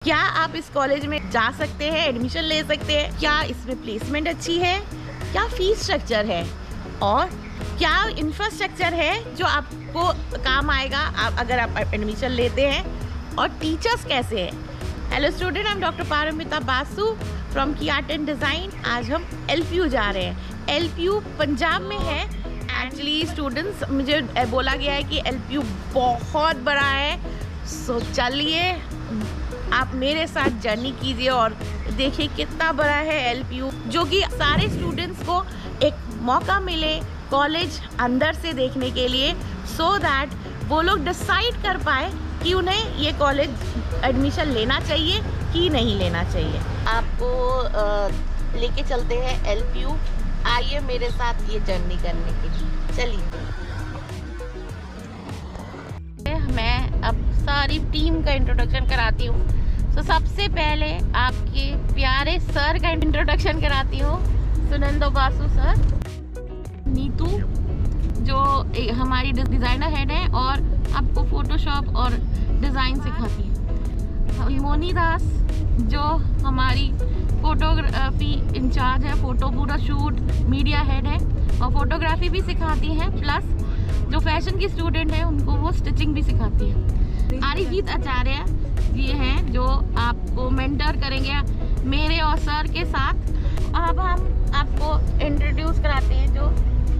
क्या आप इस कॉलेज में जा सकते हैं, एडमिशन ले सकते हैं? क्या इसमें प्लेसमेंट अच्छी है? क्या फीस स्ट्रक्चर है? और क्या इंफ्रास्ट्रक्चर है जो आपको काम आएगा अगर आप एडमिशन लेते हैं? और टीचर्स कैसे हैं? Hello student, I am doctor Paramita Basu from की आर्ट एंड डिज़ाइन। आज हम LPU जा रहे हैं। LPU पंजाब में है। एक्चुअली स्टूडेंट्स, मुझे बोला गया है कि LPU बहुत बड़ा है। सो चलिए आप मेरे साथ जर्नी कीजिए और देखिए कितना बड़ा है LPU, जो कि सारे स्टूडेंट्स को एक मौका मिले कॉलेज अंदर से देखने के लिए, सो दैट वो लोग डिसाइड कर पाए कि उन्हें ये कॉलेज एडमिशन लेना चाहिए कि नहीं लेना चाहिए। आपको लेके चलते हैं LPU। आइए मेरे साथ ये जर्नी करने के लिए, चलिए। मैं अब सारी टीम का इंट्रोडक्शन कराती हूँ। तो सबसे पहले आपके प्यारे सर का इंट्रोडक्शन कराती हूँ, सुनंदो बासु सर। नीतू जो हमारी डिज़ाइनर हेड है और आपको फोटोशॉप और डिज़ाइन सिखाती है। मोनी दास जो हमारी फोटोग्राफी इंचार्ज है, फोटो पूरा शूट मीडिया हेड है और फोटोग्राफी भी सिखाती हैं। प्लस जो फैशन की स्टूडेंट है उनको वो स्टिचिंग भी सिखाती है। आरिजीत आचार्य ये हैं जो आपको मेंटर करेंगे मेरे और सर के साथ। अब हम आपको इंट्रोड्यूस कराते हैं जो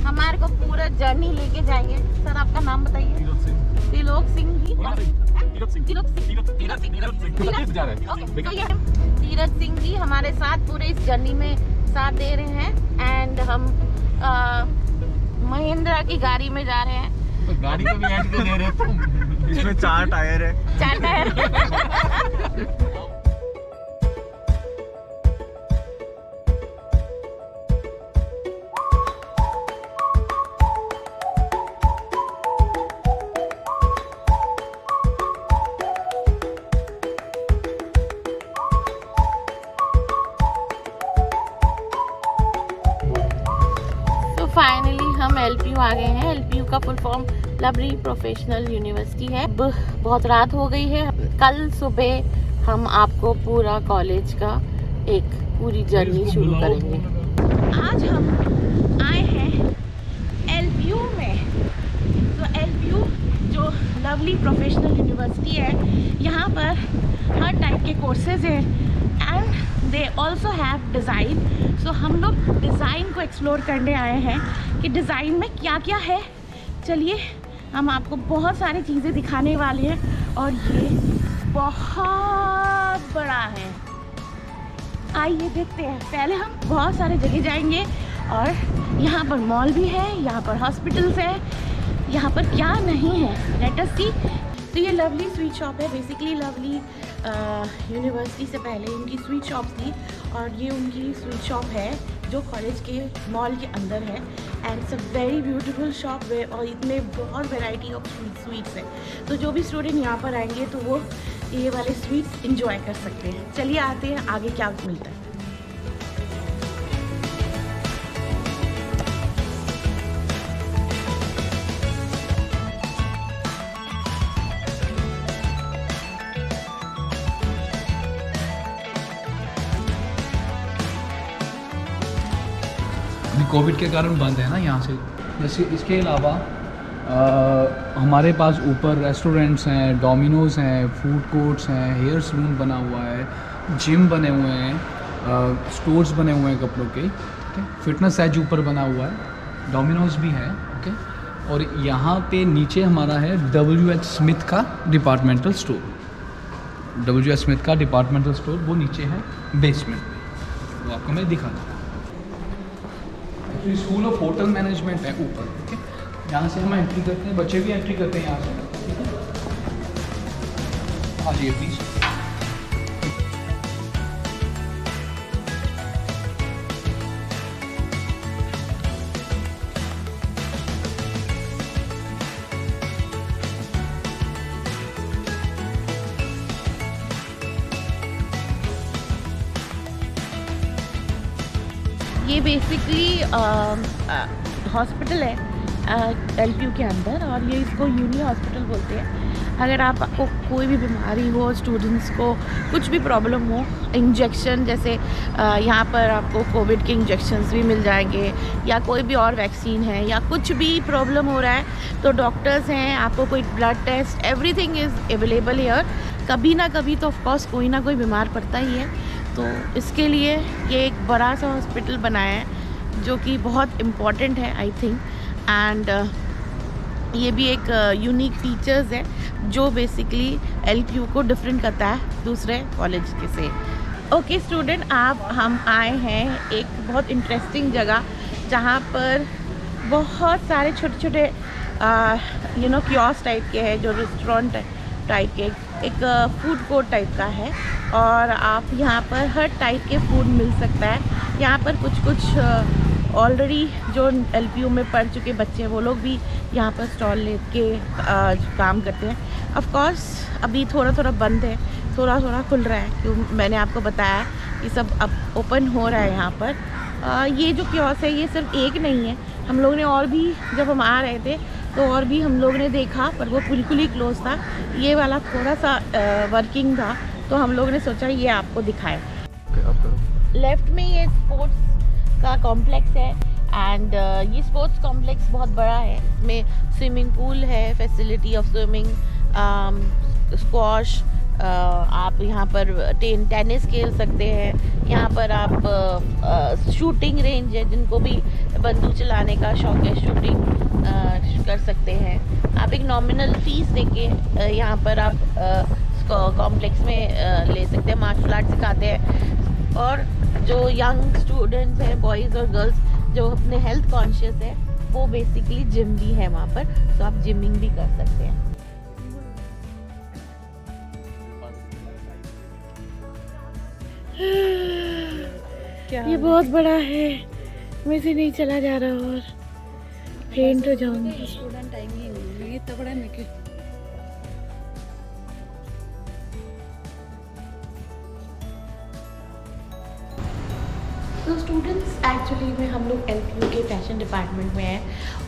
हमारे को पूरा जर्नी लेके जाएंगे। सर आपका नाम बताइए। त्रिलोक सिंह जी। तीरथ सिंह जी हमारे साथ पूरे इस जर्नी में साथ दे रहे हैं। एंड हम महिंद्रा की गाड़ी में जा रहे हैं। तो गाड़ी को भी ऐड दे रहे तुम। इसमें 4 टायर है। 4 टायर। फाइनली हम LPU आ गए हैं। LPU का full form lovely professional university है। बहुत रात हो गई है। कल सुबह हम आपको पूरा कॉलेज का एक पूरी जर्नी शुरू करेंगे। आज हम आए हैं LPU में। तो LPU जो लवली प्रोफेशनल यूनिवर्सिटी है, यहाँ पर हर टाइप के कोर्सेज हैं and they also have design. So हम लोग डिज़ाइन को एक्सप्लोर करने आए हैं कि डिज़ाइन में क्या क्या है। चलिए हम आपको बहुत सारी चीज़ें दिखाने वाले हैं और ये बहुत बड़ा है। आइए देखते हैं। पहले हम बहुत सारे जगह जाएंगे और यहाँ पर मॉल भी है, यहाँ पर हॉस्पिटल्स है, यहाँ पर क्या नहीं है, लेट अस सी। तो ये लवली स्वीट शॉप है। बेसिकली लवली यूनिवर्सिटी से पहले इनकी स्वीट शॉप थी और ये उनकी स्वीट शॉप है जो कॉलेज के मॉल के अंदर है। And it's a very beautiful shop और इसमें बहुत वैरायटी ऑफ स्वीट्स है। तो जो भी स्टूडेंट यहाँ पर आएंगे तो वो ये वाले स्वीट्स इंजॉय कर सकते हैं। चलिए आते हैं आगे क्या मिलता है। कोविड के कारण बंद है ना यहाँ से। जैसे इसके अलावा हमारे पास ऊपर रेस्टोरेंट्स हैं, डोमिनोज़ हैं, फूड कोर्ट्स हैं, हेयर सलून बना हुआ है, जिम बने हुए हैं, स्टोर्स बने हुए हैं कपड़ों के। ओके, फिटनेस एज ऊपर बना हुआ है, डोमिनोज़ भी है। ओके, और यहाँ पे नीचे हमारा है WH स्मिथ का डिपार्टमेंटल स्टोर। WH स्मिथ का डिपार्टमेंटल स्टोर वो नीचे है बेसमेंट में, वो आपको मैं दिखा दूँ। Actually school of hotel management है ऊपर। ओके, यहाँ से हम एंट्री करते हैं, बच्चे भी एंट्री करते हैं यहाँ से। आ जाइए प्लीज़। ये बेसिकली हॉस्पिटल है LPU के अंदर और ये इसको यूनी हॉस्पिटल बोलते हैं। अगर आपको कोई भी बीमारी हो, स्टूडेंट्स को कुछ भी प्रॉब्लम हो, इंजेक्शन जैसे यहाँ पर आपको कोविड के इंजेक्शन्स भी मिल जाएंगे, या कोई भी और वैक्सीन है, या कुछ भी प्रॉब्लम हो रहा है तो डॉक्टर्स हैं, आपको कोई blood test, everything is available here. कभी ना कभी तो ऑफकोर्स कोई ना कोई बीमार पड़ता ही है, तो इसके लिए ये एक बड़ा सा हॉस्पिटल बनाया है जो कि बहुत इम्पॉर्टेंट है आई थिंक। एंड ये भी एक यूनिक फीचर्स है जो बेसिकली LPU को डिफरेंट करता है दूसरे कॉलेज के से। ओके स्टूडेंट, हम आए हैं एक बहुत इंटरेस्टिंग जगह जहाँ पर बहुत सारे छोटे छोटे कियोस्क टाइप के हैं, जो रेस्टोरेंट टाइप के, एक फूड कोर्ट टाइप का है, और आप यहाँ पर हर टाइप के फूड मिल सकता है। यहाँ पर कुछ ऑलरेडी जो LPU में पढ़ चुके बच्चे हैं वो लोग भी यहाँ पर स्टॉल लेके काम करते हैं। ऑफ कोर्स अभी थोड़ा थोड़ा बंद है, थोड़ा थोड़ा खुल रहा है, क्यों मैंने आपको बताया कि सब अब ओपन हो रहा है यहाँ पर। ये जो कियोस्क है ये सिर्फ एक नहीं है, हम लोग ने और भी, जब हम आ रहे थे तो और भी हम लोग ने देखा, पर वो बिल्कुल ही क्लोज था। ये वाला थोड़ा सा वर्किंग था, तो हम लोग ने सोचा ये आपको दिखाएं। लेफ्ट में ये स्पोर्ट्स का कॉम्प्लेक्स है, एंड ये स्पोर्ट्स कॉम्प्लेक्स बहुत बड़ा है। इसमें स्विमिंग पूल है, फैसिलिटी ऑफ स्विमिंग, स्क्वॉश, आप यहाँ पर टेनिस खेल सकते हैं। यहाँ पर आप शूटिंग रेंज है, जिनको भी बंदूक चलाने का शौक है, शूटिंग कर सकते हैं। आप एक नॉमिनल फीस देके यहाँ पर आप कॉम्प्लेक्स में ले सकते हैं, मार्शल आर्ट सिखाते हैं। और जो यंग स्टूडेंट्स हैं, बॉयज़ और गर्ल्स जो अपने हेल्थ कॉन्शियस है, वो बेसिकली जिम भी है वहाँ पर, तो आप जिमिंग भी कर सकते हैं। क्या ये बहुत बड़ा है, मुझे से नहीं चला जा रहा और फेंट हो जाऊंगी। स्टूडेंट आएंगे, ये तगड़ा है कि तो स्टूडेंट्स एक्चुअली में हम लोग LPU के फैशन डिपार्टमेंट में हैं,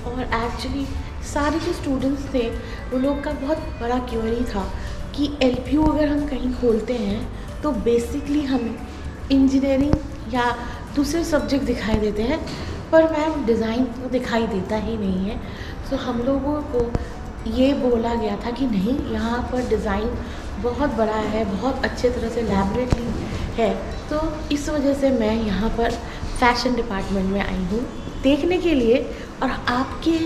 और एक्चुअली सारे जो स्टूडेंट्स थे वो लोग का बहुत बड़ा क्वेरी था कि LPU अगर हम कहीं खोलते हैं तो बेसिकली हमें इंजीनियरिंग या दूसरे सब्जेक्ट दिखाई देते हैं, पर मैम डिज़ाइन तो दिखाई देता ही नहीं है। तो हम लोगों को ये बोला गया था कि नहीं, यहाँ पर डिज़ाइन बहुत बड़ा है, बहुत अच्छे तरह से लैबोरेटरी है। तो इस वजह से मैं यहाँ पर फैशन डिपार्टमेंट में आई हूँ देखने के लिए, और आपके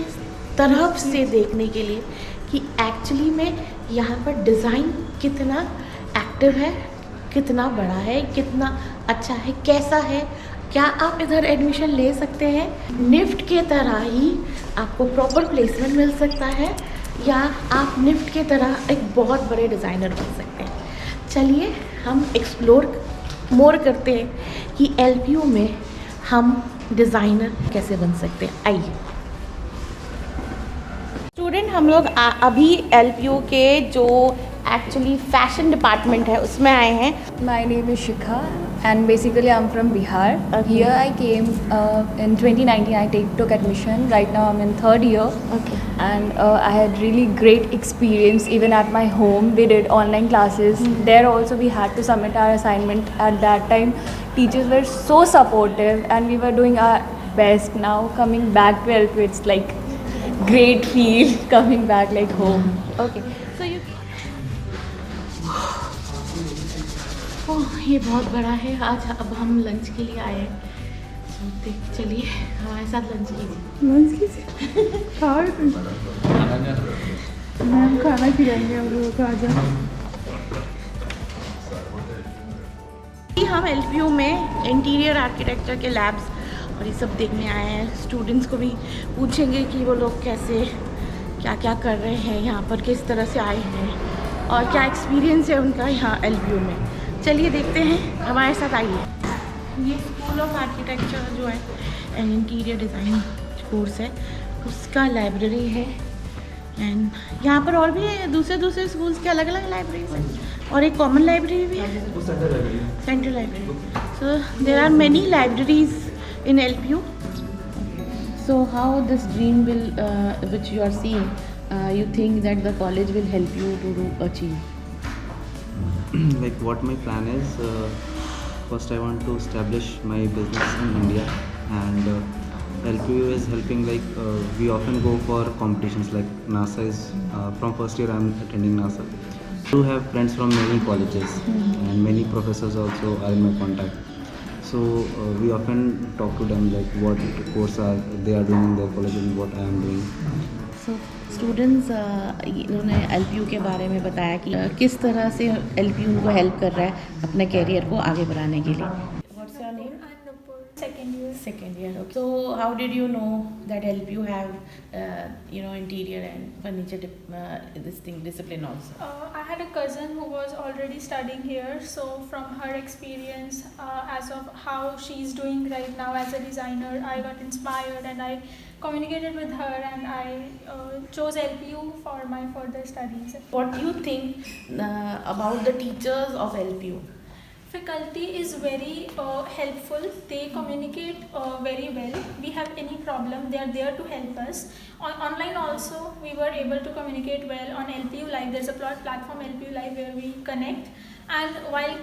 तरफ से देखने के लिए कि एक्चुअली में यहाँ पर डिज़ाइन कितना एक्टिव है, कितना बड़ा है, कितना अच्छा है, कैसा है। क्या आप इधर एडमिशन ले सकते हैं? निफ्ट के तरह ही आपको प्रॉपर प्लेसमेंट मिल सकता है, या आप निफ्ट के तरह एक बहुत बड़े डिज़ाइनर बन सकते हैं। चलिए हम एक्सप्लोर मोर करते हैं कि LPU में हम डिज़ाइनर कैसे बन सकते हैं। आइए स्टूडेंट, हम लोग अभी LPU के जो एक्चुअली फैशन डिपार्टमेंट है उसमें आए हैं। My name is Shikha and basically I'm from Bihar. Okay. Here I came in 2019. I took admission. Right now I'm in third year. Okay. And I had really great experience even at my home. We did online classes. There also we had to submit our assignment. At that time teachers were so supportive and we were doing our best. Now coming back to LPU, it's like great feel coming back like home. Okay. So you ये बहुत बड़ा है। आज अब हम lunch के लिए आए हैं, तो देख चलिए हमारे साथ लंच कीजिए। लंच कीजिए, मैम खाना खिलाएंगे हम लोगों को। आज हम LPU में इंटीरियर आर्किटेक्चर के लैब्स और ये सब देखने आए हैं। स्टूडेंट्स को भी पूछेंगे कि वो लोग कैसे क्या क्या कर रहे हैं यहाँ पर, किस तरह से आए हैं और क्या एक्सपीरियंस है उनका यहाँ LPU में। चलिए देखते हैं, हमारे साथ आइए। ये स्कूल ऑफ आर्किटेक्चर जो है एंड इंटीरियर डिज़ाइन कोर्स है, उसका लाइब्रेरी है। एंड यहाँ पर और भी दूसरे स्कूल्स के अलग अलग लाइब्रेरीज हैं, और एक कॉमन लाइब्रेरी भी है, central library. So there are many libraries in LPU. So how this green bill which you are seeing, you think that the college will help you to achieve? Like what my plan is, first I want to establish my business in India, and LPU is helping. Like we often go for competitions like NASA is from first year I'm attending NASA. I do have friends from many colleges and many professors also are in my contact. So we often talk to them like what course are they are doing in their college and what I am doing. So students इन्होंने LPU के बारे में बताया कि किस तरह से LPU उनको हेल्प कर रहा है अपने कैरियर को आगे बढ़ाने के लिए. What's your name? Second year. Second year. Okay. So how did you know that LPU have interior and furniture discipline also? I had a cousin who was already studying here, so from her experience as of how she's doing right now as a designer, I got inspired and I communicated with her and I chose LPU for my further studies. What do you think about the teachers of LPU? Faculty is very helpful. They communicate very well. We have any problem, they are there to help us. Online also we were able to communicate well on LPU Live. There's a platform LPU Live where we connect. And while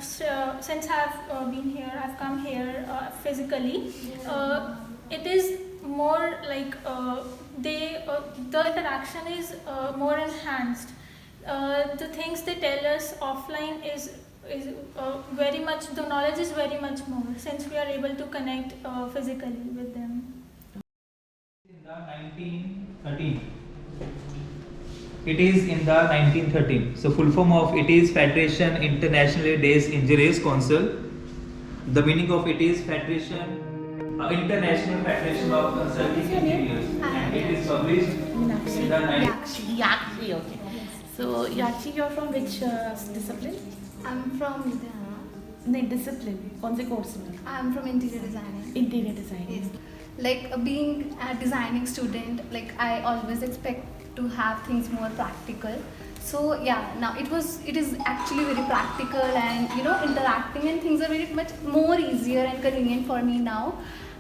since I've been here, I've come here physically. It is more like the interaction is more enhanced. The things they tell us offline is very much, the knowledge is very much more since we are able to connect physically with them. In the 1913. It is in the 1913. So full form of it is Federation International des Ingenieures Council. The meaning of it is Federation International Federation of Consulting Engineers, and it is published in the Yakshi, okay. So Yakshi, you're from which discipline? I'm from नहीं discipline कौन से course में? I'm from interior designing. Interior design. Yes. Like being a designing student, like I always expect to have things more practical. So yeah, now it is actually very practical, and interacting and things are very much more easier and convenient for me now.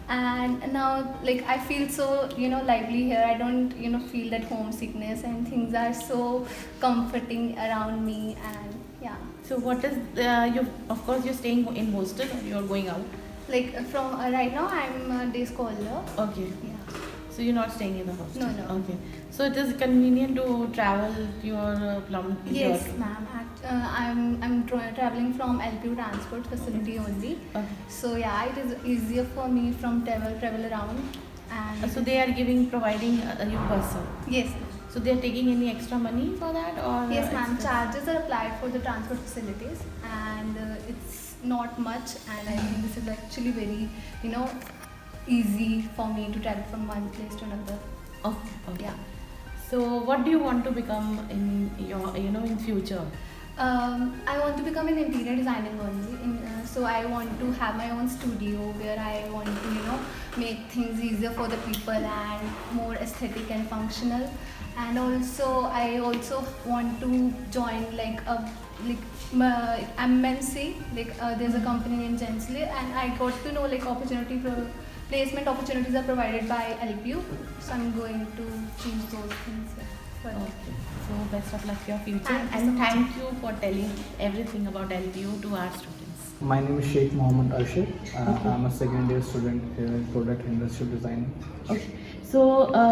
And now like I feel so lively here. I don't feel that homesickness, and things are so comforting around me, and yeah. So what is you? Of course, you're staying in hostel or you're going out. Like from right now, I'm a day scholar. Okay. Yeah. So you're not staying in the hostel. No. Okay. So it is convenient to travel your plum. Yes, ma'am. I'm traveling from LPU transport facility only. Okay. So yeah, it is easier for me from travel around. And So they are providing you bus. yes, So they are taking any extra money for that or? yes, ma'am. it's- Charges are applied for the transport facilities, and it's not much. And I think this is actually very easy for me to travel from one place to another. Okay. Okay. Yeah. So what do you want to become in your in future? I want to become an interior designer only. So I want to have my own studio where I want to make things easier for the people and more aesthetic and functional. And also I also want to join like MNC. There's a company named Gensler, and I got to know placement opportunities are provided by LPU. So I'm going to choose those things. Yeah. Okay. So best of luck for your future, Thank you and so much. thank you for telling everything about LPU to our students. My name is Sheikh Mohammed Arshid. I'm a second year student here in Product Industrial Design. Okay. So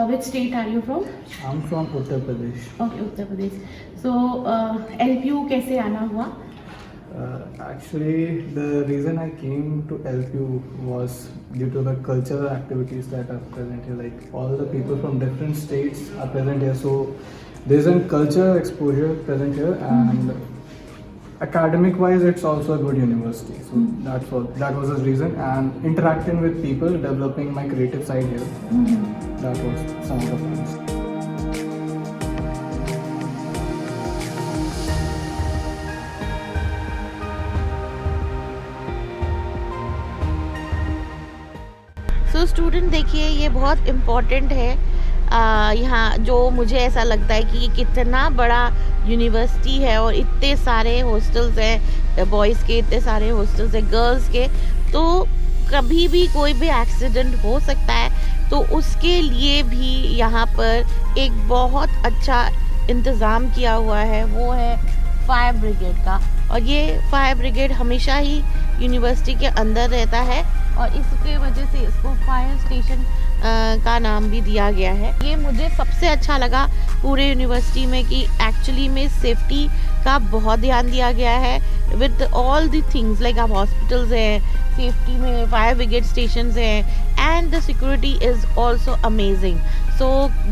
which state are you from? I'm from Uttar Pradesh. Okay, Uttar Pradesh. So LPU कैसे आना हुआ? Actually, the reason I came to LPU was due to the cultural activities that are present here. Like all the people from different states are present here, so there's a cultural exposure present here, and academic-wise, it's also a good university. So that was the reason, and interacting with people, developing my creative side here. That was some of the points. So student देखिए ये बहुत important है यहाँ जो मुझे ऐसा लगता है कि ये कितना बड़ा यूनिवर्सिटी है और इतने सारे हॉस्टल्स हैं बॉयज़ के, इतने सारे हॉस्टल्स हैं गर्ल्स के, तो कभी भी कोई भी एक्सीडेंट हो सकता है तो उसके लिए भी यहाँ पर एक बहुत अच्छा इंतज़ाम किया हुआ है, वो है फायर ब्रिगेड का। और ये फायर ब्रिगेड हमेशा ही यूनिवर्सिटी के अंदर रहता है और इसके वजह से इसको फायर स्टेशन का नाम भी दिया गया है। ये मुझे सबसे अच्छा लगा पूरे यूनिवर्सिटी में कि एक्चुअली में सेफ्टी का बहुत ध्यान दिया गया है with all the things like आप हॉस्पिटल्स हैं, सेफ्टी में फायर ब्रिगेड स्टेशन हैं and the security is also amazing. So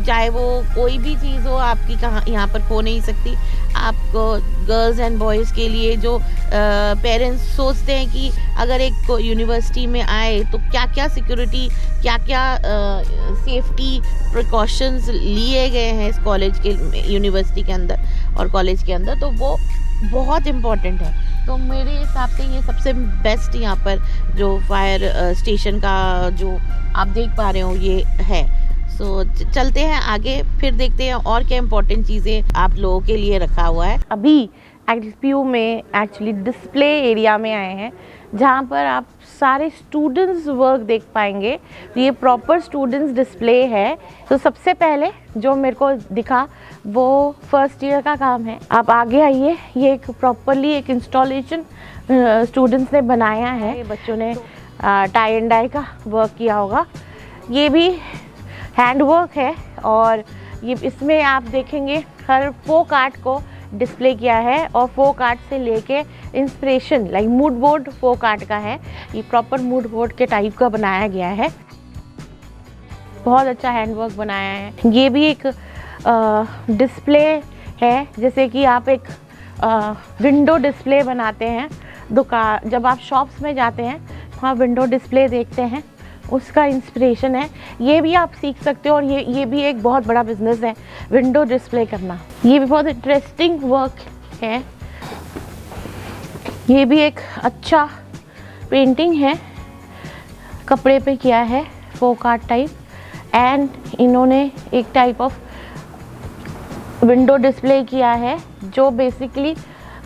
चाहे वो कोई भी चीज़ हो आपकी कहाँ यहाँ पर खो नहीं सकती। आपको गर्ल्स एंड बॉयज़ के लिए जो पेरेंट्स सोचते हैं कि अगर एक यूनिवर्सिटी में आए तो क्या क्या सिक्योरिटी, क्या क्या सेफ्टी प्रिकॉशंस लिए गए हैं इस कॉलेज के यूनिवर्सिटी के अंदर और कॉलेज के अंदर, तो वो बहुत इम्पॉर्टेंट है। तो मेरे हिसाब से ये सबसे बेस्ट यहाँ पर जो फायर स्टेशन का जो आप देख पा रहे हो ये है। सो चलते हैं आगे, फिर देखते हैं और क्या इम्पोर्टेंट चीज़ें आप लोगों के लिए रखा हुआ है। अभी एक्सपीयू में एक्चुअली डिस्प्ले एरिया में आए हैं जहाँ पर आप सारे स्टूडेंट्स वर्क देख पाएंगे। ये प्रॉपर स्टूडेंट्स डिस्प्ले है। तो सबसे पहले जो मेरे को दिखा वो फर्स्ट ईयर का काम है। आप आगे आइए, ये एक प्रॉपरली एक इंस्टॉलेशन स्टूडेंट्स ने बनाया है। बच्चों ने टाई एंड डाई का वर्क किया होगा। ये भी हैंड वर्क है और ये इसमें आप देखेंगे हर फोक आर्ट को डिस्प्ले किया है और फोक आर्ट से लेके inspiration like mood board folk art का है। ये प्रॉपर मूड बोर्ड के टाइप का बनाया गया है। बहुत अच्छा हैंड वर्क बनाया है। ये भी एक डिस्प्ले है, जैसे कि आप एक विंडो डिस्प्ले बनाते हैं दुकान, जब आप शॉप्स में जाते हैं वहाँ विंडो डिस्प्ले देखते हैं, उसका इंस्पिरेशन है। ये भी आप सीख सकते हो और ये भी एक बहुत बड़ा बिजनेस है विंडो डिस्प्ले करना। ये भी बहुत इंटरेस्टिंग वर्क है। ये भी एक अच्छा पेंटिंग है, कपड़े पे किया है फोक आर्ट टाइप एंड इन्होंने एक टाइप ऑफ विंडो डिस्प्ले किया है जो बेसिकली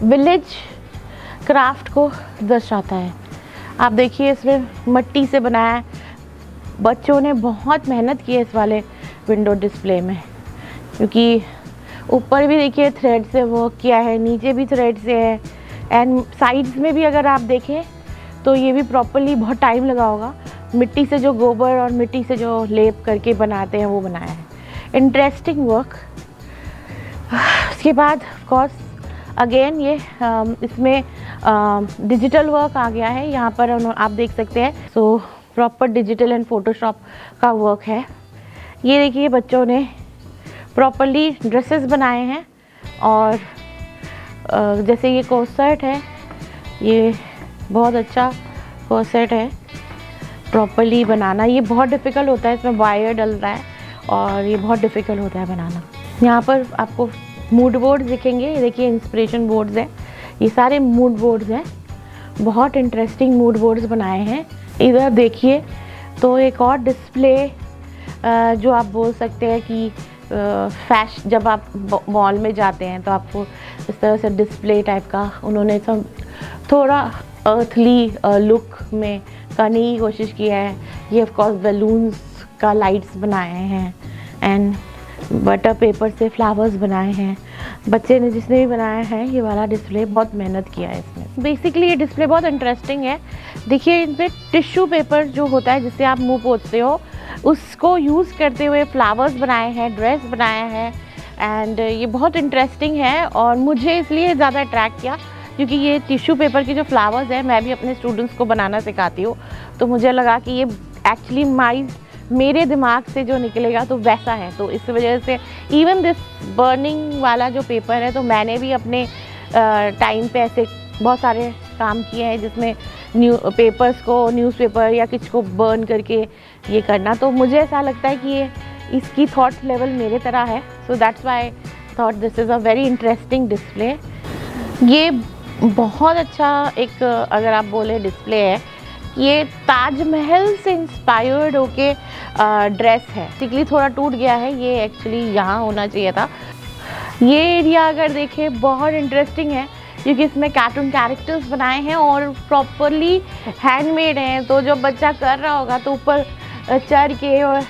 विलेज क्राफ्ट को दर्शाता है। आप देखिए इसमें मिट्टी से बनाया है। बच्चों ने बहुत मेहनत की है इस वाले विंडो डिस्प्ले में, क्योंकि ऊपर भी देखिए थ्रेड से वर्क किया है, नीचे भी थ्रेड से है एंड साइड्स में भी अगर आप देखें तो ये भी प्रॉपरली बहुत टाइम लगा होगा। मिट्टी से जो गोबर और मिट्टी से जो लेप करके बनाते हैं वो बनाया है। Interesting work. उसके बाद ऑफ कोर्स अगेन ये इसमें डिजिटल वर्क आ गया है। यहाँ पर आप देख सकते हैं। So proper digital and Photoshop का वर्क है। ये देखिए बच्चों ने प्रॉपरली ड्रेसेस बनाए हैं और जैसे ये कोर्सेट है, ये बहुत अच्छा कोर्सेट है प्रॉपरली बनाना। ये बहुत डिफ़िकल्ट होता है, इसमें वायर डल रहा है और ये बहुत डिफ़िकल्ट होता है बनाना। यहाँ पर आपको मूड बोर्ड दिखेंगे। ये देखिए इंस्पिरेशन बोर्ड्स हैं, ये सारे मूड बोर्ड्स हैं। बहुत इंटरेस्टिंग मूड बोर्ड्स बनाए हैं। इधर देखिए तो एक और डिस्प्ले जो आप बोल सकते हैं कि जब आप मॉल में जाते हैं तो आपको इस तरह से डिस्प्ले टाइप का उन्होंने सब थोड़ा अर्थली लुक में करने की कोशिश किया है। ये ऑफ कोर्स बैलून्स का लाइट्स बनाए हैं एंड बटर पेपर से फ्लावर्स बनाए हैं। बच्चे ने जिसने भी बनाया है ये वाला डिस्प्ले बहुत मेहनत किया है इसमें। बेसिकली ये डिस्प्ले बहुत इंटरेस्टिंग है। देखिए इनमें टिश्यू पेपर जो होता है जिससे आप मुंह पोंछते हो उसको यूज़ करते हुए फ्लावर्स बनाए हैं, ड्रेस बनाया है एंड ये बहुत इंटरेस्टिंग है और मुझे इसलिए ज़्यादा अट्रैक्ट किया क्योंकि ये टिश्यू पेपर के जो फ्लावर्स हैं मैं भी अपने स्टूडेंट्स को बनाना सिखाती हूँ। तो मुझे लगा कि ये एक्चुअली मेरे दिमाग से जो निकलेगा तो वैसा है। तो इस वजह से इवन दिस बर्निंग वाला जो पेपर है तो मैंने भी अपने टाइम पे ऐसे बहुत सारे काम किए हैं जिसमें न्यूज़पेपर या कुछ को बर्न करके ये करना। तो मुझे ऐसा लगता है कि ये इसकी थॉट लेवल मेरे तरह है। So that's why thought this is a very interesting display. ये बहुत अच्छा एक अगर आप बोले डिस्प्ले है। ये ताजमहल से इंस्पायर्ड होके ड्रेस है। बेसिकली थोड़ा टूट गया है, ये एक्चुअली यहाँ होना चाहिए था। ये एरिया अगर देखें बहुत इंटरेस्टिंग है क्योंकि इसमें कार्टून कैरेक्टर्स बनाए हैं और प्रॉपरली हैंडमेड हैं। तो जो बच्चा कर रहा होगा तो ऊपर चढ़ के और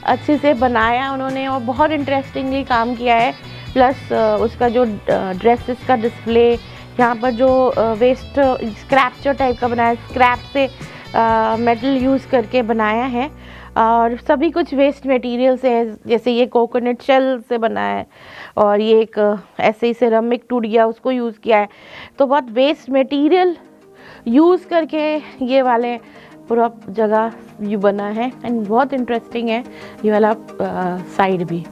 अच्छे से बनाया उन्होंने और बहुत इंटरेस्टिंगली काम किया है। प्लस उसका जो ड्रेसेस का डिस्प्ले, यहाँ पर जो वेस्ट स्क्रैप्चर टाइप का बनाया, स्क्रैप से मेटल यूज़ करके बनाया है और सभी कुछ वेस्ट मटेरियल से है। जैसे ये कोकोनट शेल से बना है और ये एक ऐसे ही सिरेमिक टूट गया उसको यूज़ किया है। तो बहुत वेस्ट मटेरियल यूज़ करके ये वाले पूरा जगह ये बना है एंड बहुत इंटरेस्टिंग है ये वाला साइड भी।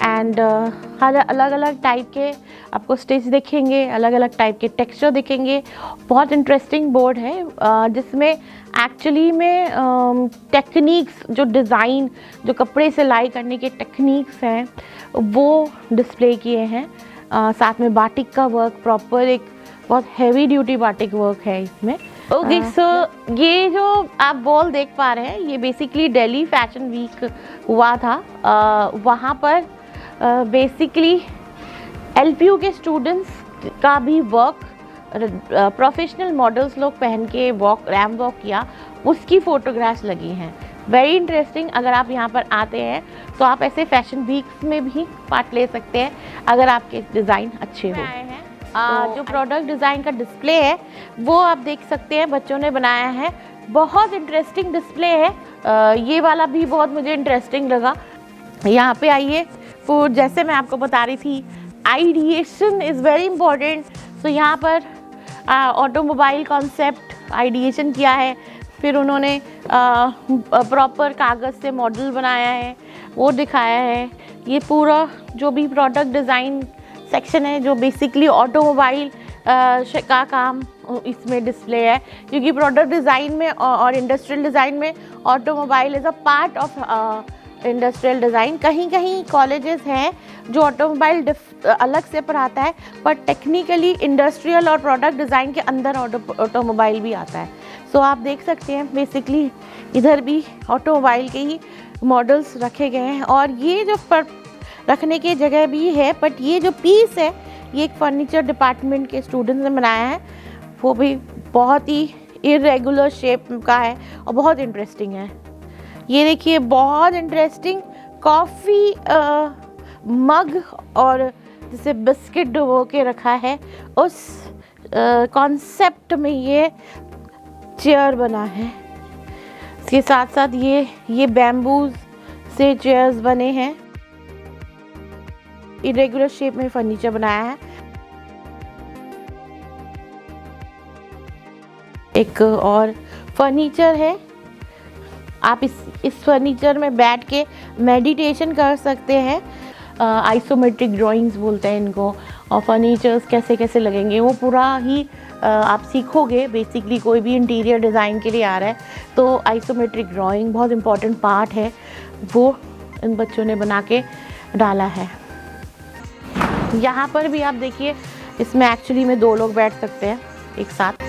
एंड अलग अलग टाइप के आपको स्टिच दिखेंगे, अलग अलग टाइप के टेक्सचर दिखेंगे। बहुत इंटरेस्टिंग बोर्ड है जिसमें एक्चुअली में टेक्निक्स, जो डिज़ाइन, जो कपड़े सिलाई करने के टेक्निक्स हैं वो डिस्प्ले किए हैं। साथ में बाटिक का वर्क, प्रॉपर एक बहुत हैवी ड्यूटी बाटिक वर्क है इसमें। ओके, सो ये जो आप बॉल देख पा रहे हैं ये बेसिकली दिल्ली फैशन वीक हुआ था। वहाँ पर बेसिकली LPU के स्टूडेंट्स का भी वर्क, प्रोफेशनल मॉडल्स लोग पहन के रैम वॉक किया, उसकी फ़ोटोग्राफ्स लगी हैं। Very interesting. अगर आप यहाँ पर आते हैं तो आप ऐसे फैशन वीक्स में भी पार्ट ले सकते हैं अगर आपके डिज़ाइन अच्छे हो। जो प्रोडक्ट डिज़ाइन का डिस्प्ले है वो आप देख सकते हैं, बच्चों ने बनाया है। बहुत इंटरेस्टिंग डिस्प्ले है। ये वाला भी बहुत मुझे इंटरेस्टिंग लगा। यहाँ पे आइए, फूड जैसे मैं आपको बता रही थी, आइडिएशन इज़ वेरी इम्पॉर्टेंट। तो यहाँ पर ऑटोमोबाइल कॉन्सेप्ट आइडिएशन किया है, फिर उन्होंने प्रॉपर कागज़ से मॉडल बनाया है वो दिखाया है। ये पूरा जो भी प्रोडक्ट डिज़ाइन सेक्शन है जो बेसिकली ऑटोमोबाइल का काम इसमें डिस्प्ले है, क्योंकि प्रोडक्ट डिज़ाइन में और इंडस्ट्रियल डिज़ाइन में automobile is a part of industrial design. कहीं कहीं कॉलेजेस हैं जो ऑटोमोबाइल अलग से पढ़ाता है, पर टेक्निकली इंडस्ट्रियल और प्रोडक्ट डिज़ाइन के अंदर ऑटोमोबाइल भी आता है। सो आप देख सकते हैं बेसिकली इधर भी ऑटोमोबाइल के ही मॉडल्स रखे गए हैं और ये जो रखने की जगह भी है, बट ये जो पीस है ये एक फर्नीचर डिपार्टमेंट के स्टूडेंट्स ने बनाया है। वो भी बहुत ही इरेगुलर शेप का है और बहुत इंटरेस्टिंग है। ये देखिए, बहुत इंटरेस्टिंग कॉफ़ी मग और जैसे बिस्किट डुबो के रखा है, उस कॉन्सेप्ट में ये चेयर बना है। इसके साथ साथ ये बैम्बूज से चेयर्स बने हैं। इरेगुलर शेप में फर्नीचर बनाया है। एक और फर्नीचर है, आप इस फर्नीचर में बैठ के मेडिटेशन कर सकते हैं। आइसोमेट्रिक ड्राइंग्स बोलते हैं इनको, और फर्नीचर्स कैसे कैसे लगेंगे वो पूरा ही आप सीखोगे। बेसिकली कोई भी इंटीरियर डिज़ाइन के लिए आ रहा है तो आइसोमेट्रिक ड्राइंग बहुत इम्पॉर्टेंट पार्ट है, वो इन बच्चों ने बना के डाला है। यहाँ पर भी आप देखिए, इसमें एक्चुअली में 2 लोग बैठ सकते हैं एक साथ।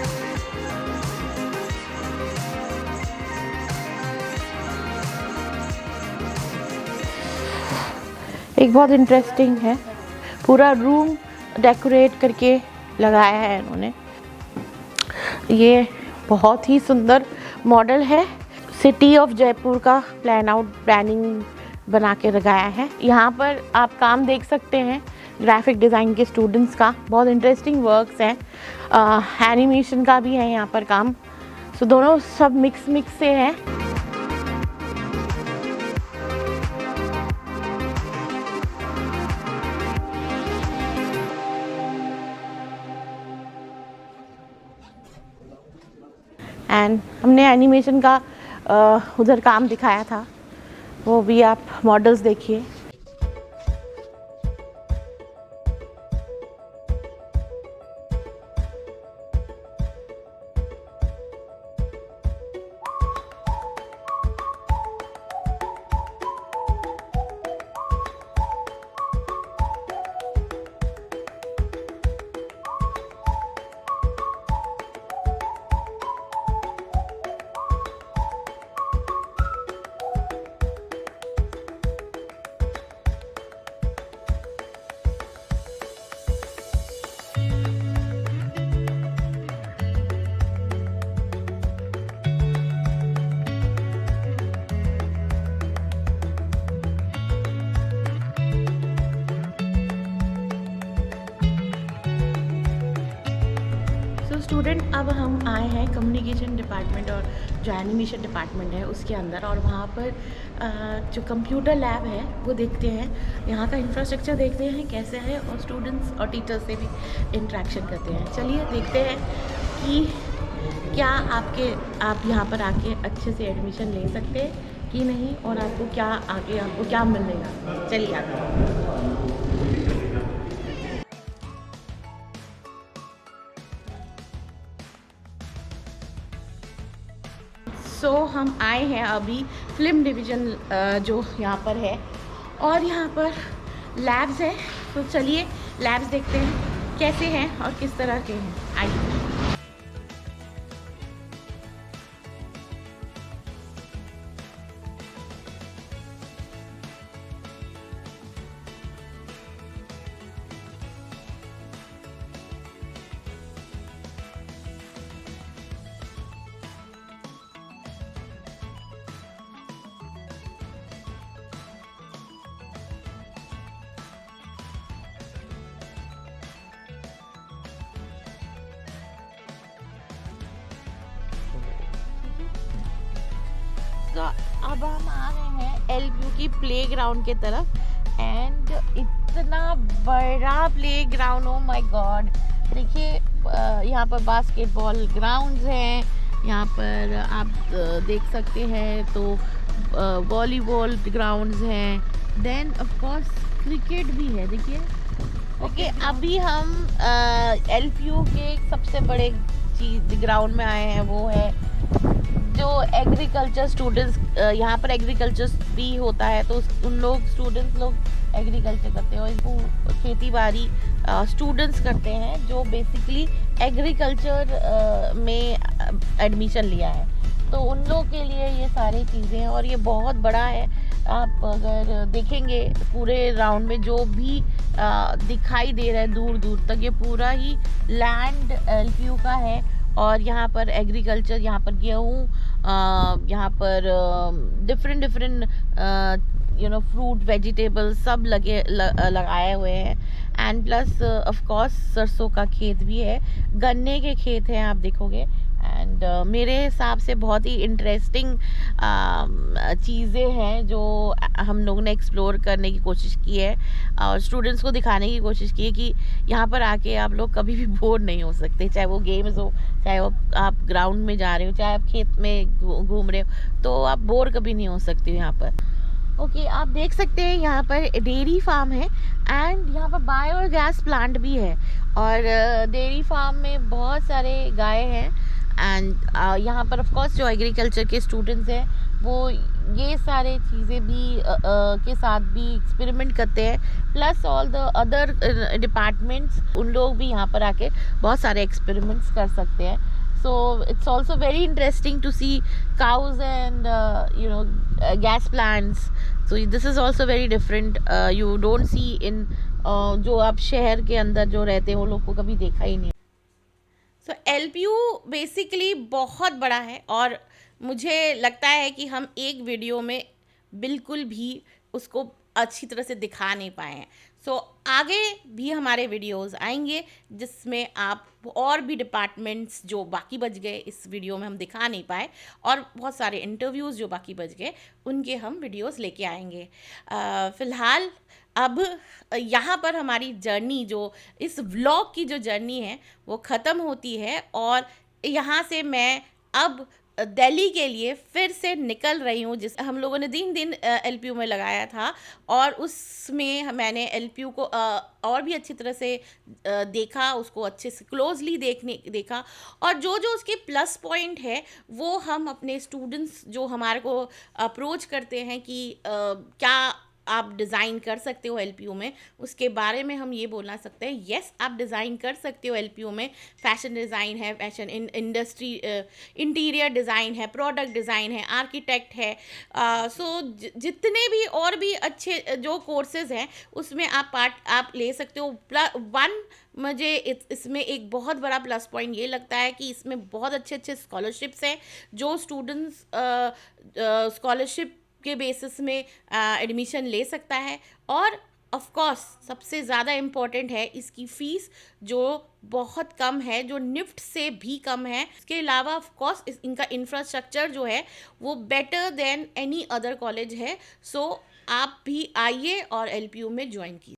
एक बहुत इंटरेस्टिंग है, पूरा रूम डेकोरेट करके लगाया है इन्होंने। ये बहुत ही सुंदर मॉडल है, सिटी ऑफ जयपुर का प्लानिंग बना के लगाया है। यहाँ पर आप काम देख सकते हैं ग्राफिक डिज़ाइन के स्टूडेंट्स का, बहुत इंटरेस्टिंग वर्क्स हैं। एनिमेशन का भी है यहाँ पर काम। सो दोनों सब मिक्स से हैं। एंड हमने एनिमेशन का उधर काम दिखाया था, वो भी आप मॉडल्स देखिए। स्टूडेंट अब हम आए हैं कम्युनिकेशन डिपार्टमेंट और जो एनिमेशन डिपार्टमेंट है उसके अंदर, और वहाँ पर जो कंप्यूटर लैब है वो देखते हैं, यहाँ का इंफ्रास्ट्रक्चर देखते हैं कैसे है, और स्टूडेंट्स और टीचर्स से भी इंटरेक्शन करते हैं। चलिए देखते हैं कि क्या आप यहाँ पर आके अच्छे से एडमिशन ले सकते हैं कि नहीं, और आपको क्या मिलेगा। चलिए आगे। सो हम आए हैं अभी फिल्म डिवीज़न जो यहाँ पर है, और यहाँ पर लैब्स है। तो चलिए लैब्स देखते हैं कैसे हैं और किस तरह के हैं। आइए। तो अब हम आ रहे हैं एलपीयू की प्लेग्राउंड के तरफ, एंड इतना बड़ा प्लेग्राउंड, ओ माय गॉड। देखिए यहाँ पर बास्केटबॉल ग्राउंड्स हैं, यहाँ पर आप देख सकते हैं, तो वॉलीबॉल ग्राउंड्स हैं, देन ऑफ कोर्स क्रिकेट भी है। देखिए ओके, अभी हम एलपीयू के सबसे बड़े ग्राउंड में आए हैं, वो है जो एग्रीकल्चर स्टूडेंट्स, यहाँ पर एग्रीकल्चर भी होता है, तो उन स्टूडेंट्स लोग एग्रीकल्चर करते हैं, और इनको खेती बाड़ी स्टूडेंट्स करते हैं जो बेसिकली एग्रीकल्चर में एडमिशन लिया है, तो उन लोग के लिए ये सारी चीज़ें हैं, और ये बहुत बड़ा है। आप अगर देखेंगे पूरे राउंड में जो भी दिखाई दे रहा है दूर दूर तक, ये पूरा ही लैंड एलपीयू का है, और यहाँ पर एग्रीकल्चर, यहाँ पर गेहूँ, यहाँ पर डिफरेंट फ्रूट वेजिटेबल्स सब लगाए हुए हैं, एंड प्लस ऑफ कोर्स सरसों का खेत भी है, गन्ने के खेत हैं आप देखोगे, एंड मेरे हिसाब से बहुत ही इंटरेस्टिंग चीज़ें हैं जो हम लोगों ने एक्सप्लोर करने की कोशिश की है, और स्टूडेंट्स को दिखाने की कोशिश की है कि यहाँ पर आके आप लोग कभी भी बोर नहीं हो सकते, चाहे वो गेम्स हो, चाहे वो आप ग्राउंड में जा रहे हो, चाहे आप खेत में घूम रहे हो, तो आप बोर कभी नहीं हो सकते हो यहाँ पर। ओके, आप देख सकते हैं यहाँ पर डेयरी फार्म है, एंड यहाँ पर बायोगैस प्लांट भी है, और डेयरी फार्म में बहुत सारे गाय हैं, एंड यहाँ पर ऑफ कोर्स जो एग्रीकल्चर के स्टूडेंट्स हैं वो ये सारे चीज़ें भी के साथ भी एक्सपेरिमेंट करते हैं, plus all the other departments, उन लोग भी यहाँ पर आके बहुत सारे एक्सपेरिमेंट्स कर सकते हैं। So it's also very interesting to see cows and gas plants. So this is also very different. You don't see in जो आप शहर के अंदर जो रहते हैं वो लोग को कभी देखा ही नहीं। So LPU बेसिकली बहुत बड़ा है, और मुझे लगता है कि हम एक वीडियो में बिल्कुल भी उसको अच्छी तरह से दिखा नहीं पाए हैं। सो आगे भी हमारे वीडियोस आएंगे जिसमें आप और भी डिपार्टमेंट्स जो बाकी बच गए इस वीडियो में हम दिखा नहीं पाए, और बहुत सारे इंटरव्यूज़ जो बाकी बच गए उनके हम वीडियोस लेके आएंगे। फ़िलहाल अब यहाँ पर हमारी जर्नी, जो इस व्लॉग की जो जर्नी है वो ख़त्म होती है, और यहाँ से मैं अब दिल्ली के लिए फिर से निकल रही हूँ। जिस हम लोगों ने 3 दिन एलपीयू में लगाया था, और उसमें मैंने एलपीयू को और भी अच्छी तरह से देखा, उसको अच्छे से क्लोजली देखा, और जो जो उसके प्लस पॉइंट है वो हम अपने स्टूडेंट्स जो हमारे को अप्रोच करते हैं कि क्या आप डिज़ाइन कर सकते हो एलपीयू में, उसके बारे में हम ये बोलना सकते हैं, यस आप डिज़ाइन कर सकते हो एलपीयू में। फैशन डिज़ाइन है, फैशन इंडस्ट्री, इंटीरियर डिज़ाइन है, प्रोडक्ट डिज़ाइन है, आर्किटेक्ट है, सो जितने भी और भी अच्छे जो कोर्सेज़ हैं उसमें आप ले सकते हो। मुझे इसमें एक बहुत बड़ा प्लस पॉइंट ये लगता है कि इसमें बहुत अच्छे स्कॉलरशिप्स हैं, जो स्टूडेंट्स स्कॉलरशिप के बेसिस में एडमिशन ले सकता है, और ऑफ कोर्स सबसे ज़्यादा इम्पॉर्टेंट है इसकी फ़ीस जो बहुत कम है, जो निफ्ट से भी कम है। इसके अलावा ऑफ कोर्स इनका इंफ्रास्ट्रक्चर जो है वो better than any other college है। सो आप भी आइए और LPU में ज्वाइन कीजिए।